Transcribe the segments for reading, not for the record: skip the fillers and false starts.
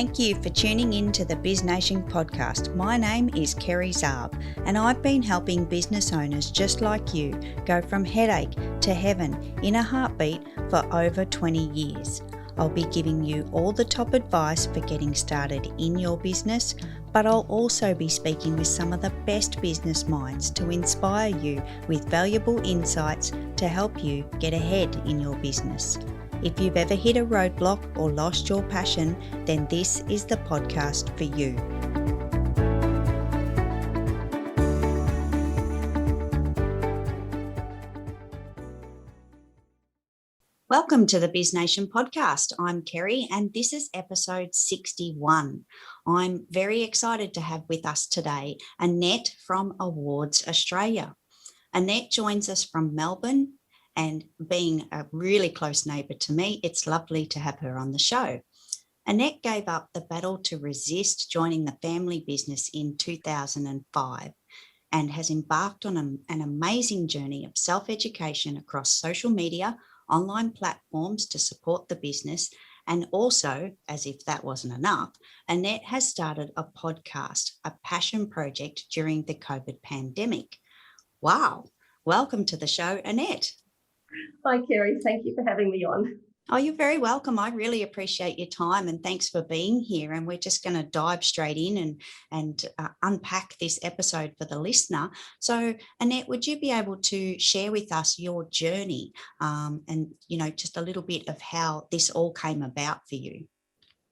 Thank you for tuning in to the BizNation podcast. My name is Kerry Zarb, and I've been helping business owners just like you go from headache to heaven in a heartbeat for over 20 years. I'll be giving you all the top advice for getting started in your business, but I'll also be speaking with some of the best business minds to inspire you with valuable insights to help you get ahead in your business. If you've ever hit a roadblock or lost your passion, then this is the podcast for you. Welcome to the BizNation podcast. I'm Kerry and this is episode 61. I'm very excited to have with us today Annette from Awards Australia. Annette joins us from Melbourne, and being a really close neighbour to me, it's lovely to have her on the show. Annette gave up the battle to resist joining the family business in 2005 and has embarked on an amazing journey of self-education across social media, online platforms to support the business, and also, as if that wasn't enough, Annette has started a podcast, a passion project during the COVID pandemic. Wow. Welcome to the show, Annette. Hi, Kerry. Thank you for having me on. Oh, you're very welcome. I really appreciate your time and thanks for being here. And we're just going to dive straight in and unpack this episode for the listener. So, Annette, would you be able to share with us your journey and, just a little bit of how this all came about for you?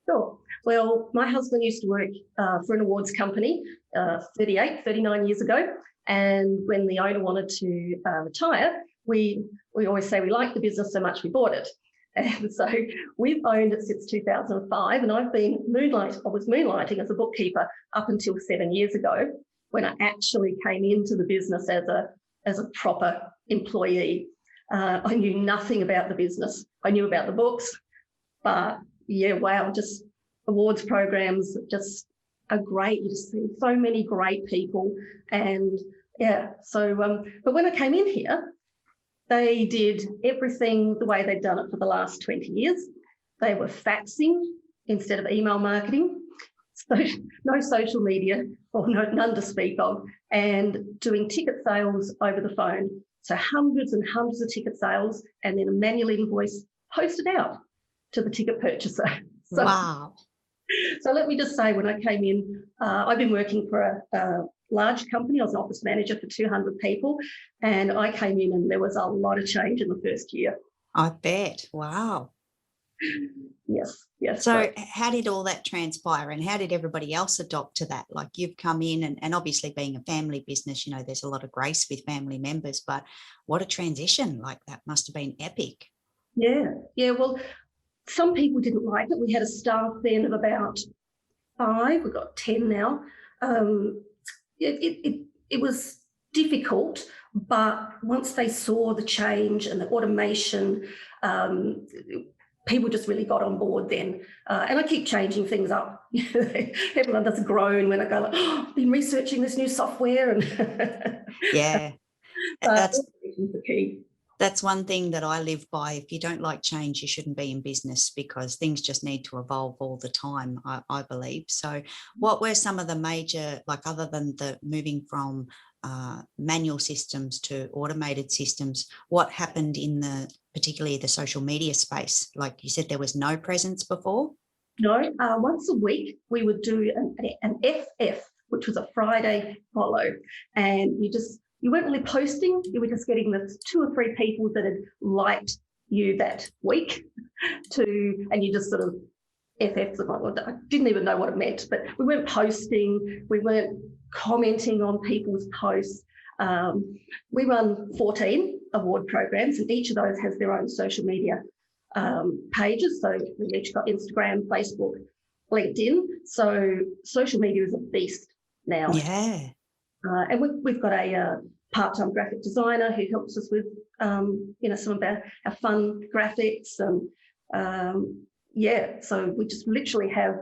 Sure. Well, my husband used to work for an awards company 39 years ago. And when the owner wanted to retire, we always say we like the business so much we bought it. And so we've owned it since 2005, and I was moonlighting as a bookkeeper up until 7 years ago when I actually came into the business as a proper employee. I knew nothing about the business. I knew about the books, but yeah, wow, just awards programs just are great. You just see so many great people, and yeah. So, but when I came in here, they did everything the way they'd done it for the last 20 years. They were faxing instead of email marketing, so no social media or none to speak of, and doing ticket sales over the phone. So hundreds and hundreds of ticket sales, and then a manual invoice posted out to the ticket purchaser. So, wow. So let me just say, when I came in, I've been working for a large company. I was an office manager for 200 people, and I came in and there was a lot of change in the first year. I bet. Wow. Yes. So how did all that transpire and how did everybody else adopt to that? Like, you've come in and obviously being a family business, there's a lot of grace with family members, but what a transition. Like, that must have been epic. Yeah. Well, some people didn't like it. We had a staff then of about 5. We've got 10 now. It was difficult, but once they saw the change and the automation, people just really got on board then. And I keep changing things up. Everyone does groan when I go, I've been researching this new software. And yeah, that's the key. That's one thing that I live by. If you don't like change, you shouldn't be in business, because things just need to evolve all the time, I believe. So what were some of the major, like, other than the moving from manual systems to automated systems, what happened in particularly the social media space? Like you said, there was no presence before? No, once a week we would do an FF, which was a Friday follow, and you weren't really posting, you were just getting the 2 or 3 people that had liked you that week and you just sort of FFs them. I didn't even know what it meant, but we weren't posting, we weren't commenting on people's posts. We run 14 award programs, and each of those has their own social media pages. So we've each got Instagram, Facebook, LinkedIn. So social media is a beast now. Yeah. And we've got a part-time graphic designer who helps us with, some of our fun graphics. And so we just literally have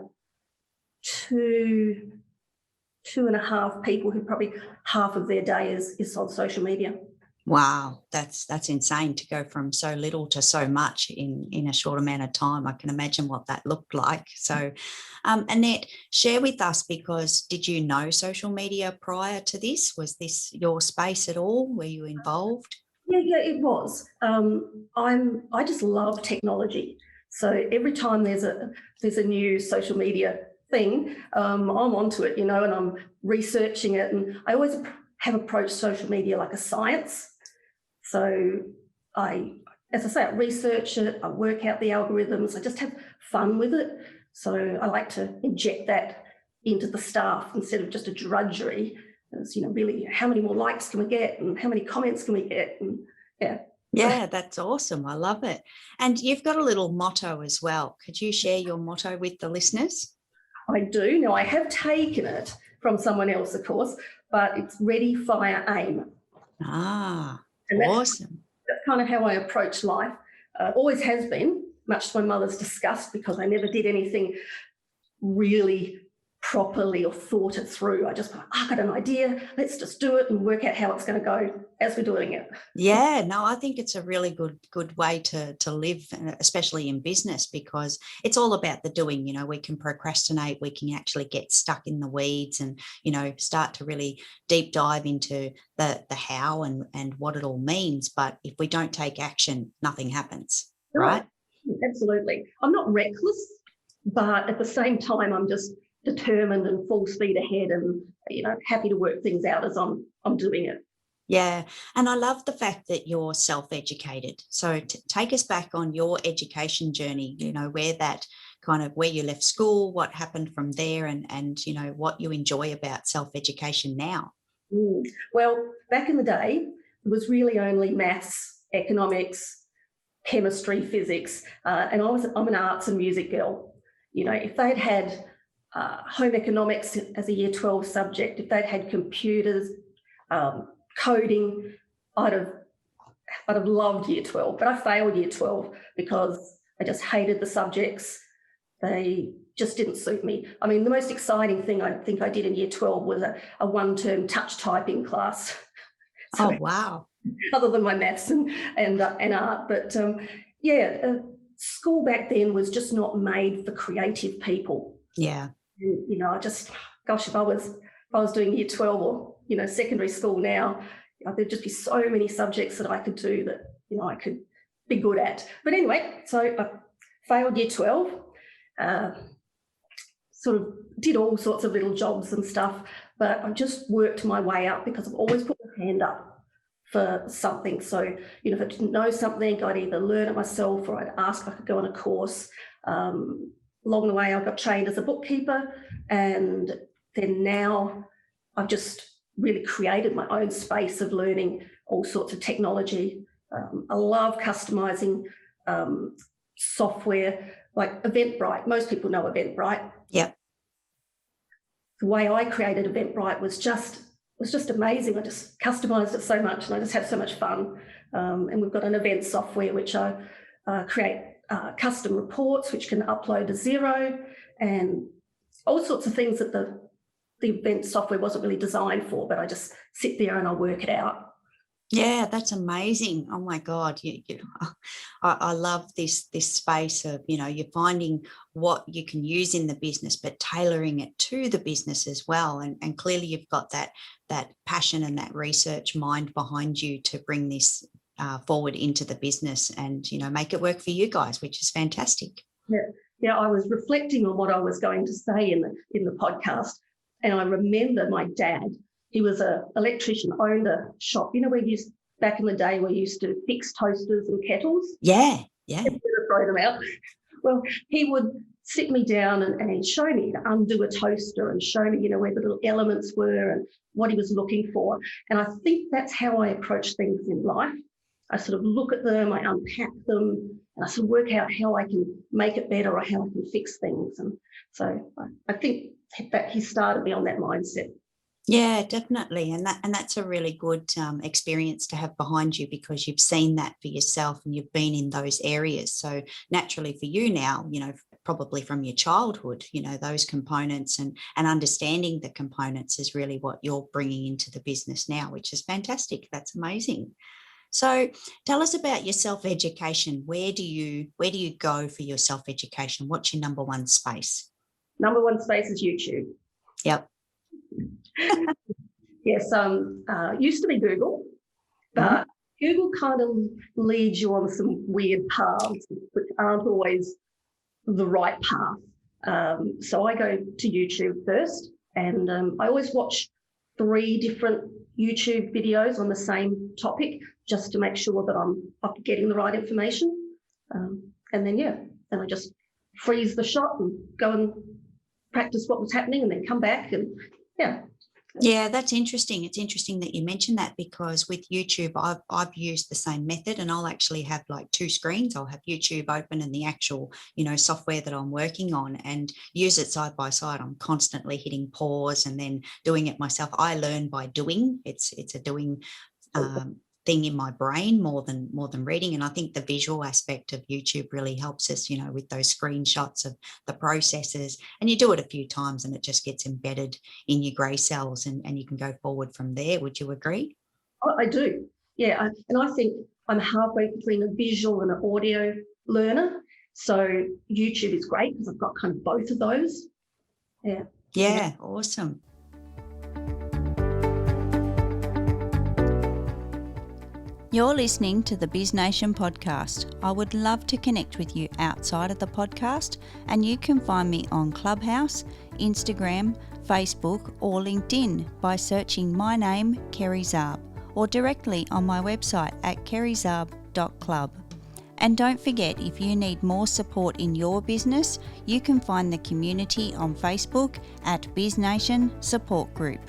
2.5 people who probably half of their day is on social media. Wow, that's insane to go from so little to so much in a short amount of time. I can imagine what that looked like. So, Annette, share with us, because did you know social media prior to this? Was this your space at all? Were you involved? Yeah, it was. I just love technology. So every time there's a new social media thing, I'm onto it, and I'm researching it. And I always have approached social media like a science. So as I say, I research it, I work out the algorithms, I just have fun with it. So I like to inject that into the staff instead of just a drudgery. As, really, how many more likes can we get and how many comments can we get? And yeah. Yeah, that's awesome. I love it. And you've got a little motto as well. Could you share your motto with the listeners? I do. Now, I have taken it from someone else, of course, but it's ready, fire, aim. Ah, And awesome. that's kind of how I approach life. Always has been, much to my mother's disgust, because I never did anything really properly or thought it through. I just thought, I got an idea, let's just do it and work out how it's going to go as we're doing it. Yeah, no, I think it's a really good way to live, especially in business, because it's all about the doing. We can procrastinate, we can actually get stuck in the weeds and, start to really deep dive into the how and what it all means. But if we don't take action, nothing happens, right? Absolutely. I'm not reckless, but at the same time, I'm just determined and full speed ahead and, happy to work things out as I'm doing it. Yeah. And I love the fact that you're self-educated. So take us back on your education journey, where you left school, what happened from there, and what you enjoy about self-education now. Well, back in the day, it was really only maths, economics, chemistry, physics, and I'm an arts and music girl. If they'd had home economics as a year 12 subject, if they'd had computers, coding, I'd have loved year 12, but I failed year 12 because I just hated the subjects. They just didn't suit me. I mean, the most exciting thing I think I did in year 12 was a one-term touch typing class. So, oh, wow. Other than my maths and art. But school back then was just not made for creative people. Yeah. If I was doing year 12 or, secondary school now, there'd just be so many subjects that I could do that, I could be good at. But anyway, so I failed year 12, sort of did all sorts of little jobs and stuff, but I just worked my way up because I've always put my hand up for something. So, if I didn't know something, I'd either learn it myself or I'd ask if I could go on a course. Along the way, I got trained as a bookkeeper, and then now I've just really created my own space of learning all sorts of technology. I love customising software like Eventbrite. Most people know Eventbrite. Yeah. The way I created Eventbrite was just amazing. I just customised it so much and I just had so much fun. And we've got an event software which I create custom reports which can upload to Xero and all sorts of things that the event software wasn't really designed for, but I just sit there and I work it out. Yeah, that's amazing. Oh my God. I love this space of, you're finding what you can use in the business, but tailoring it to the business as well. And clearly you've got that passion and that research mind behind you to bring this forward into the business and, make it work for you guys, which is fantastic. Yeah. I was reflecting on what I was going to say in the podcast. And I remember my dad, he was an electrician, owned a shop, back in the day we used to fix toasters and kettles. Yeah. Throw them out. Well, he would sit me down and he'd show me to undo a toaster and show me, where the little elements were and what he was looking for. And I think that's how I approach things in life. I sort of look at them, I unpack them, and I sort of work out how I can make it better or how I can fix things. And so I think that he started me on that mindset. Yeah, definitely. And that's a really good experience to have behind you because you've seen that for yourself and you've been in those areas. So naturally for you now, probably from your childhood, those components and understanding the components is really what you're bringing into the business now, which is fantastic. That's amazing. So tell us about your self-education. Where do you go for your self-education? What's your number one space? Number one space is YouTube. Yep. Yes, used to be Google, but Google kind of leads you on some weird paths which aren't always the right path. So I go to YouTube first, and I always watch 3 different YouTube videos on the same topic just to make sure that I'm getting the right information. And then I just freeze the shot and go and practice what was happening and then come back and Yeah, that's interesting. It's interesting that you mentioned that, because with YouTube, I've used the same method, and I'll actually have like 2 screens. I'll have YouTube open and the actual, software that I'm working on, and use it side by side. I'm constantly hitting pause and then doing it myself. I learn by doing. It's a doing thing in my brain more than reading. And I think the visual aspect of YouTube really helps us, with those screenshots of the processes, and you do it a few times and it just gets embedded in your grey cells, and you can go forward from there. Would you agree? Oh, I do. Yeah. And I think I'm halfway between a visual and an audio learner. So YouTube is great because I've got kind of both of those. Yeah. Yeah. Awesome. You're listening to the BizNation podcast. I would love to connect with you outside of the podcast, and you can find me on Clubhouse, Instagram, Facebook or LinkedIn by searching my name, Kerry Zarb, or directly on my website at kerryzarb.club. And don't forget, if you need more support in your business, you can find the community on Facebook at BizNation Support Group.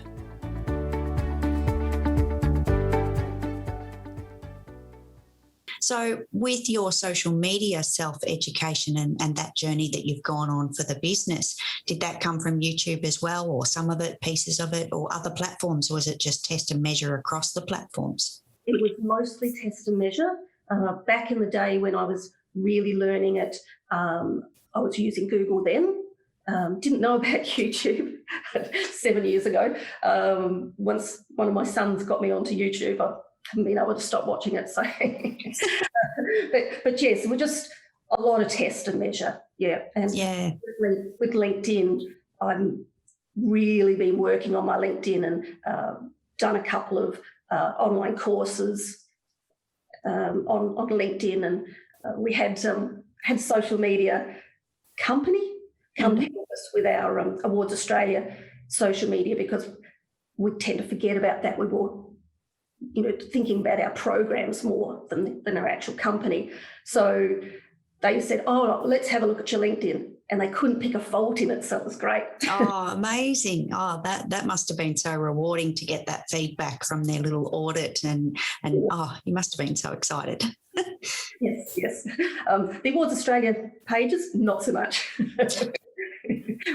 So with your social media self-education and that journey that you've gone on for the business, did that come from YouTube as well, or some of it, pieces of it, or other platforms? Or was it just test and measure across the platforms? It was mostly test and measure. Back in the day when I was really learning it, I was using Google then. Didn't know about YouTube 7 years ago. Once one of my sons got me onto YouTube, I haven't been able to stop watching it. So, but yes, we're just a lot of test and measure. Yeah. And with LinkedIn, I've really been working on my LinkedIn and done a couple of online courses on LinkedIn, and we had social media company come to help us with our Awards Australia social media, because we tend to forget about that. We were thinking about our programs more than our actual company. So they said, oh, let's have a look at your LinkedIn. And they couldn't pick a fault in it, so it was great. Oh, amazing. Oh, that must have been so rewarding to get that feedback from their little audit, and oh, you must have been so excited. Yes. The Awards Australia pages, not so much.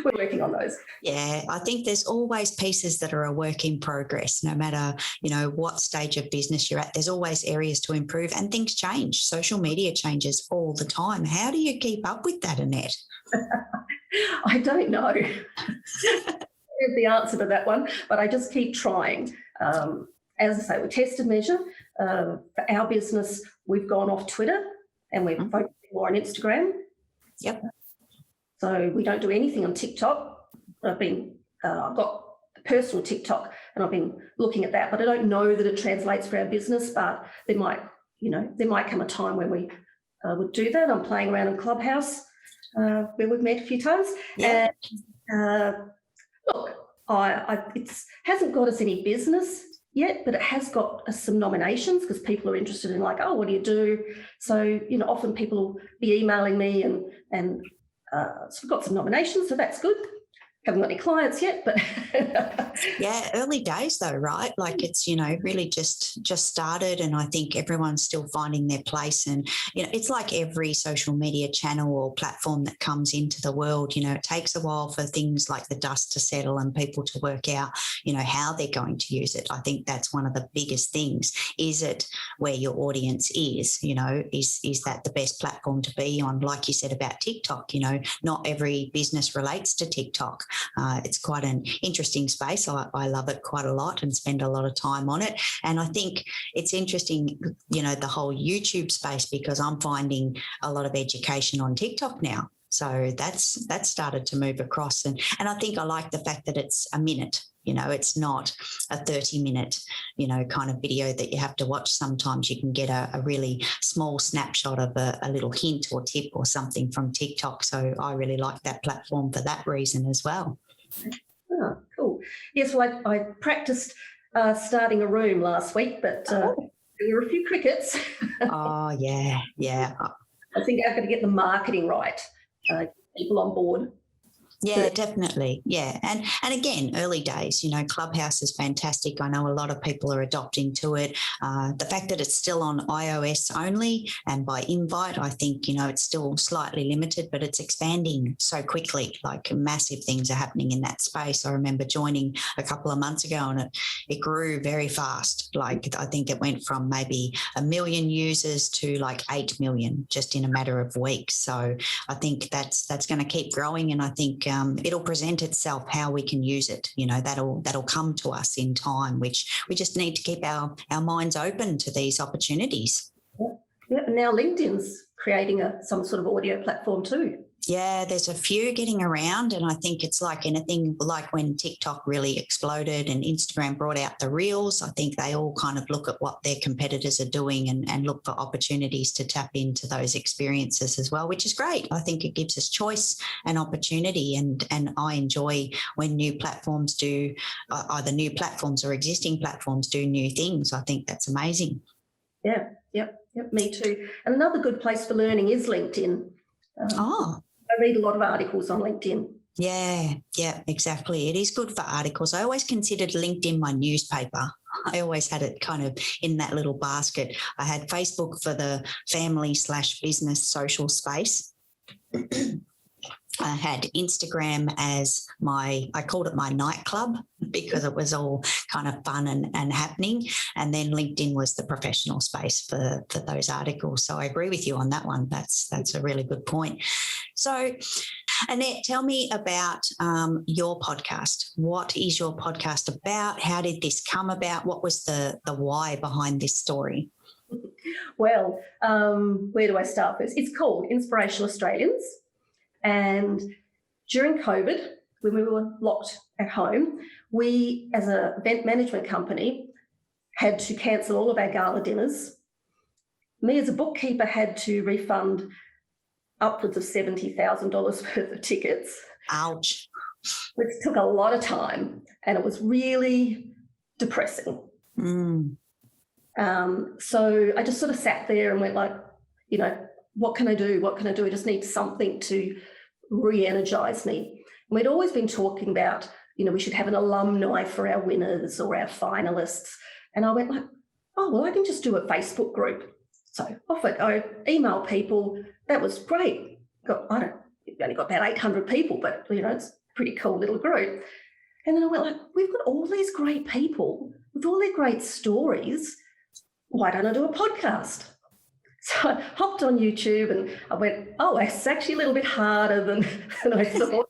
We're working on those. Yeah, I think there's always pieces that are a work in progress, no matter, what stage of business you're at. There's always areas to improve, and things change. Social media changes all the time. How do you keep up with that, Annette? I don't know. There's the answer to that one, but I just keep trying. As I say, we test and measure. For our business, we've gone off Twitter and we're focusing more on Instagram. Yep. So we don't do anything on TikTok. I've got a personal TikTok and I've been looking at that, but I don't know that it translates for our business, but there might come a time when we would do that. I'm playing around in Clubhouse, where we've met a few times. Yeah. And look, it hasn't got us any business yet, but it has got us some nominations, because people are interested in like, oh, what do you do? So, often people will be emailing me and so we've got some nominations, so that's good. Haven't got any clients yet, but yeah, early days though, right? Like it's, really just started, and I think everyone's still finding their place. And, it's like every social media channel or platform that comes into the world, it takes a while for things like the dust to settle and people to work out, how they're going to use it. I think that's one of the biggest things. Is it where your audience is, is that the best platform to be on? Like you said about TikTok, not every business relates to TikTok. It's quite an interesting space. I love it quite a lot and spend a lot of time on it. And I think it's interesting, the whole YouTube space, because I'm finding a lot of education on TikTok now. So that's started to move across. And I think I like the fact that it's a minute. It's not a 30-minute, kind of video that you have to watch. Sometimes you can get a really small snapshot of a little hint or tip or something from TikTok. So I really like that platform for that reason as well. Oh, cool. Yes, well, I practiced starting a room last week, but there were a few crickets. Oh, yeah. I think I've got to get the marketing right, people on board. Yeah, definitely. Yeah. And again, early days, Clubhouse is fantastic. I know a lot of people are adopting to it. The fact that it's still on iOS only and by invite, I think, it's still slightly limited, but it's expanding so quickly. Like massive things are happening in that space. I remember joining a couple of months ago and it grew very fast. Like I think it went from maybe 1 million users to like 8 million just in a matter of weeks. So I think that's going to keep growing. And I think it'll present itself how we can use it. That'll come to us in time, which we just need to keep our minds open to these opportunities. Yeah. Now LinkedIn's creating some sort of audio platform too. Yeah, there's a few getting around, and I think it's like anything, like when TikTok really exploded and Instagram brought out the Reels. I think they all kind of look at what their competitors are doing and look for opportunities to tap into those experiences as well, which is great. I think it gives us choice and opportunity, and I enjoy when new platforms do, either new platforms or existing platforms do new things. I think that's amazing. Yeah, yep, me too. And another good place for learning is LinkedIn. I read a lot of articles on LinkedIn. Yeah, exactly. It is good for articles. I always considered LinkedIn my newspaper. I always had it kind of in that little basket. I had Facebook for the family/business social space. I had Instagram as I called it my nightclub because it was all kind of fun and happening. And then LinkedIn was the professional space for those articles. So I agree with you on that one. That's a really good point. So Annette, tell me about your podcast. What is your podcast about? How did this come about? What was the why behind this story? Well, where do I start first? It's called Inspirational Australians. And during COVID, when we were locked at home, we, as an event management company, had to cancel all of our gala dinners. Me, as a bookkeeper, had to refund upwards of $70,000 worth of tickets. Ouch. Which took a lot of time, and it was really depressing. So I just sort of sat there and went like, what can I do? What can I do? I just need something to re-energise me. And we'd always been talking about, we should have an alumni for our winners or our finalists. And I went like, I can just do a Facebook group. So off I go, email people. That was great. We only got about 800 people, but, it's a pretty cool little group. And then I went like, we've got all these great people with all their great stories. Why don't I do a podcast? So I hopped on YouTube and I went, it's actually a little bit harder than I thought.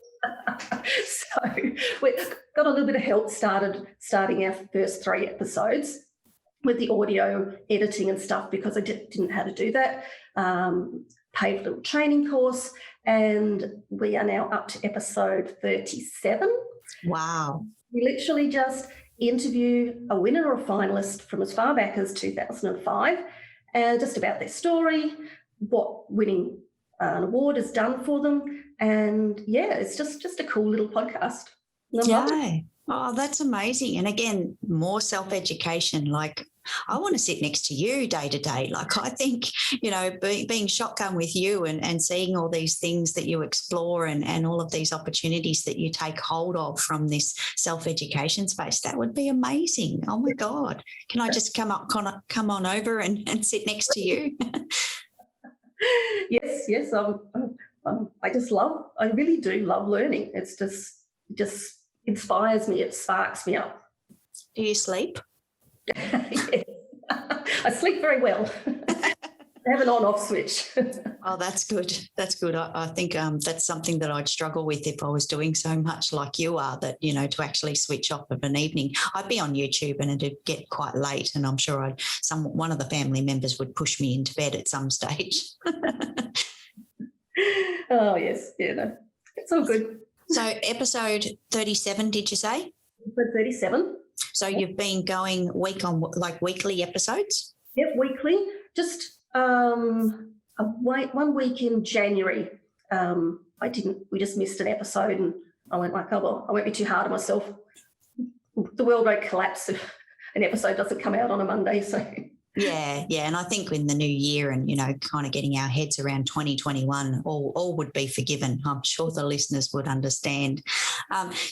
So we got a little bit of help starting our first 3 episodes with the audio editing and stuff, because I didn't know how to do that. Paid a little training course, and we are now up to episode 37. Wow. We literally just interview a winner or a finalist from as far back as 2005, and just about their story, what winning an award has done for them. And it's just a cool little podcast. Yeah. Oh, that's amazing. And again, more self-education. Like I want to sit next to you day to day. Like, I think, being shotgun with you and seeing all these things that you explore and all of these opportunities that you take hold of from this self-education space, that would be amazing. Oh my God. Can I just come on over and sit next to you? Yes. I really do love learning. It's just inspires me. It sparks me up. Do you sleep? Yes. I sleep very well. I have an on-off switch. Oh, that's good. That's good. I think that's something that I'd struggle with if I was doing so much like you are, that, to actually switch off of an evening. I'd be on YouTube and it'd get quite late, and I'm sure one of the family members would push me into bed at some stage. Oh, yes. Yeah, no, it's all good. So episode 37, did you say? Episode 37. So you've been going weekly episodes? Yep, weekly. Just 1 week in January. We just missed an episode, and I went like, oh, well, I won't be too hard on myself. The world won't collapse if an episode doesn't come out on a Monday. So yeah. And I think in the new year and, kind of getting our heads around 2021, all would be forgiven. I'm sure the listeners would understand.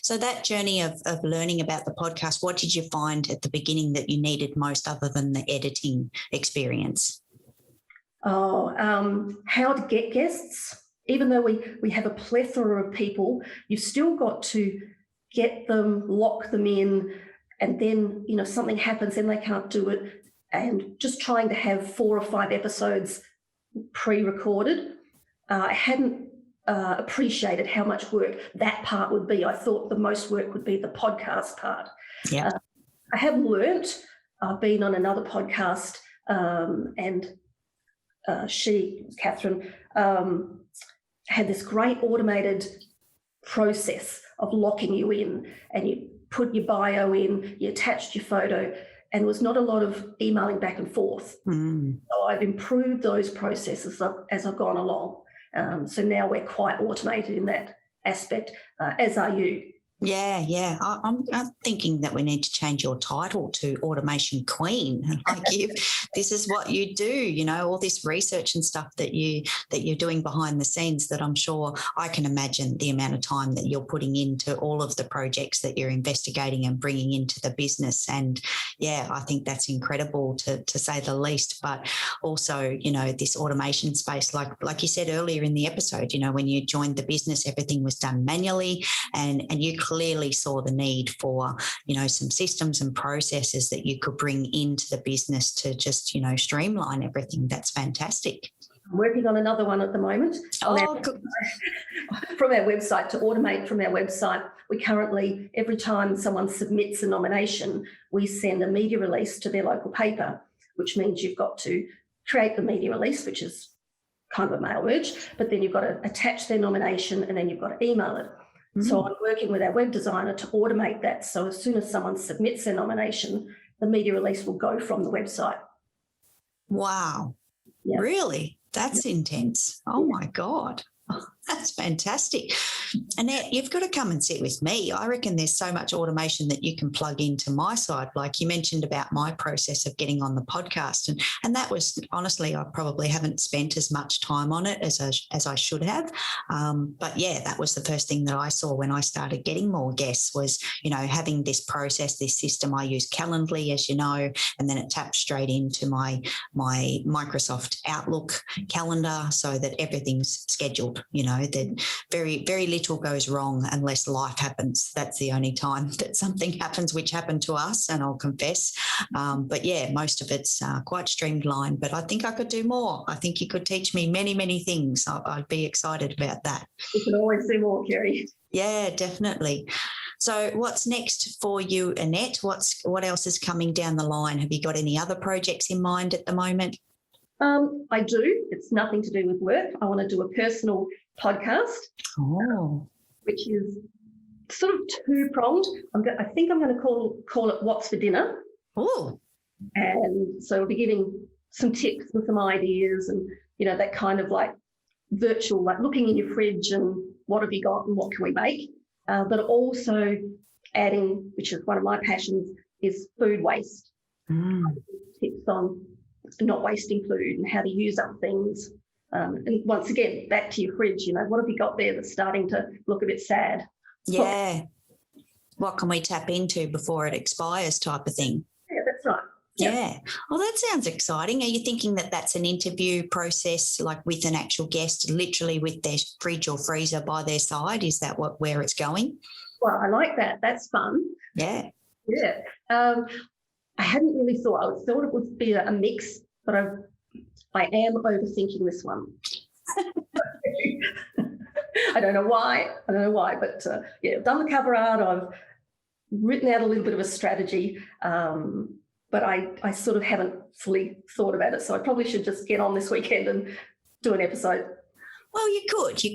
So that journey of learning about the podcast, what did you find at the beginning that you needed most other than the editing experience? How to get guests. Even though we have a plethora of people, you've still got to get them, lock them in, and then, something happens and they can't do it. And just trying to have 4 or 5 episodes pre-recorded. I hadn't appreciated how much work that part would be. I thought the most work would be the podcast part. Yeah. I have learnt. I've been on another podcast and Catherine, had this great automated process of locking you in, and you put your bio in, you attached your photo, and there was not a lot of emailing back and forth. So I've improved those processes as I've gone along. So now we're quite automated in that aspect, as are you. Yeah. I'm thinking that we need to change your title to Automation Queen. Like, this is what you do, all this research and stuff that you're doing behind the scenes, that I'm sure I can imagine the amount of time that you're putting into all of the projects that you're investigating and bringing into the business. And yeah, I think that's incredible to say the least. But also, this automation space, like you said earlier in the episode, when you joined the business, everything was done manually, and you clearly saw the need for, some systems and processes that you could bring into the business to just, streamline everything. That's fantastic. I'm working on another one at the moment. Good. From our website, to automate from our website. We currently, every time someone submits a nomination, we send a media release to their local paper, which means you've got to create the media release, which is kind of a mail merge, but then you've got to attach their nomination and then you've got to email it. So I'm working with our web designer to automate that. So as soon as someone submits their nomination, the media release will go from the website. Wow. Yeah. Really? That's intense. Oh my God. Oh, that's fantastic. Annette, you've got to come and sit with me. I reckon there's so much automation that you can plug into my side. Like you mentioned about my process of getting on the podcast. And that was, honestly, I probably haven't spent as much time on it as I should have. But yeah, that was the first thing that I saw when I started getting more guests was, having this process, this system. I use Calendly, as you know, and then it taps straight into my Microsoft Outlook calendar so that everything's scheduled. That very, very little goes wrong unless life happens. That's the only time that something happens, which happened to us, and I'll confess. But yeah, most of it's quite streamlined, but I think I could do more. I think you could teach me many, many things. I'd be excited about that. You can always do more, Kerry. Yeah, definitely. So what's next for you, Annette? What else is coming down the line? Have you got any other projects in mind at the moment? I do. It's nothing to do with work. I want to do a personal podcast, which is sort of two-pronged. I think I'm going to call it What's for Dinner. Oh. And so we'll be giving some tips and some ideas and, that kind of like virtual, like looking in your fridge and what have you got and what can we make? But also adding, which is one of my passions, is food waste. tips on not wasting food and how to use up things. And once again, back to your fridge, what have you got there that's starting to look a bit sad? Yeah. What can we tap into before it expires type of thing? Yeah, that's right. Yeah. Well, that sounds exciting. Are you thinking that that's an interview process, like with an actual guest, literally with their fridge or freezer by their side? Is that where it's going? Well, I like that. That's fun. Yeah. Yeah. I hadn't really thought. I thought it would be a mix, but I am overthinking this one. I don't know why, but I've done the cover art. I've written out a little bit of a strategy, but I sort of haven't fully thought about it. So I probably should just get on this weekend and do an episode. Well, you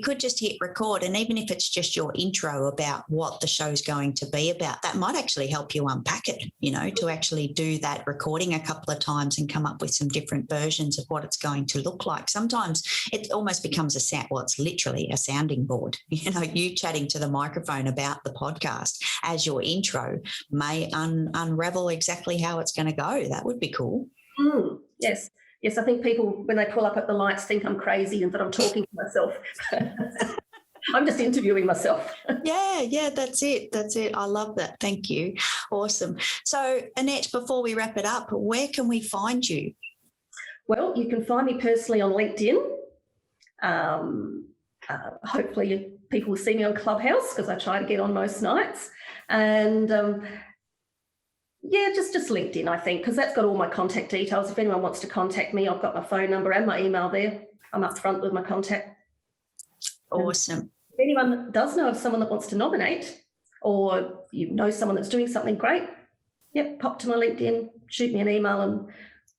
could just hit record, and even if it's just your intro about what the show's going to be about, that might actually help you unpack it, to actually do that recording a couple of times and come up with some different versions of what it's going to look like. Sometimes it almost becomes it's literally a sounding board. You chatting to the microphone about the podcast as your intro may unravel exactly how it's going to go. That would be cool. Yes. Yes, I think people, when they pull up at the lights, think I'm crazy and that I'm talking to myself. I'm just interviewing myself. Yeah, that's it. I love that. Thank you. Awesome. So, Annette, before we wrap it up, where can we find you? Well, you can find me personally on LinkedIn. Hopefully people will see me on Clubhouse because I try to get on most nights. And just LinkedIn, I think, because that's got all my contact details. If anyone wants to contact me, I've got my phone number and my email there. I'm up front with my contact. Awesome. If anyone does know of someone that wants to nominate, or someone that's doing something great, pop to my LinkedIn, shoot me an email. And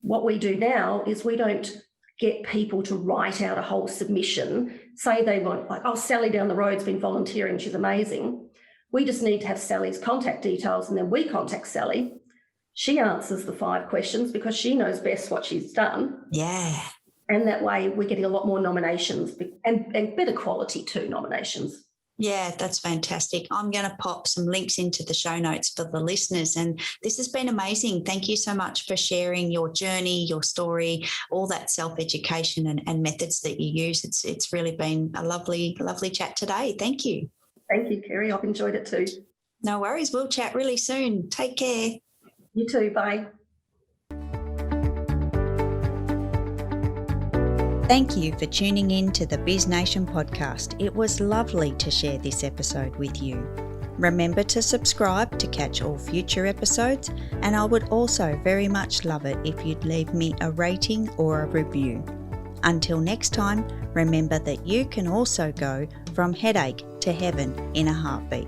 what we do now is we don't get people to write out a whole submission. Say they want, Sally down the road's been volunteering, she's amazing. We just need to have Sally's contact details, and then we contact Sally. She answers the 5 questions because she knows best what she's done. Yeah. And that way we're getting a lot more nominations and better quality too, nominations. Yeah, that's fantastic. I'm going to pop some links into the show notes for the listeners. And this has been amazing. Thank you so much for sharing your journey, your story, all that self-education and methods that you use. It's really been a lovely, lovely chat today. Thank you. Thank you, Kerry. I've enjoyed it too. No worries. We'll chat really soon. Take care. You too. Bye. Thank you for tuning in to the BizNation podcast. It was lovely to share this episode with you. Remember to subscribe to catch all future episodes, and I would also very much love it if you'd leave me a rating or a review. Until next time, remember that you can also go from headache to heaven in a heartbeat.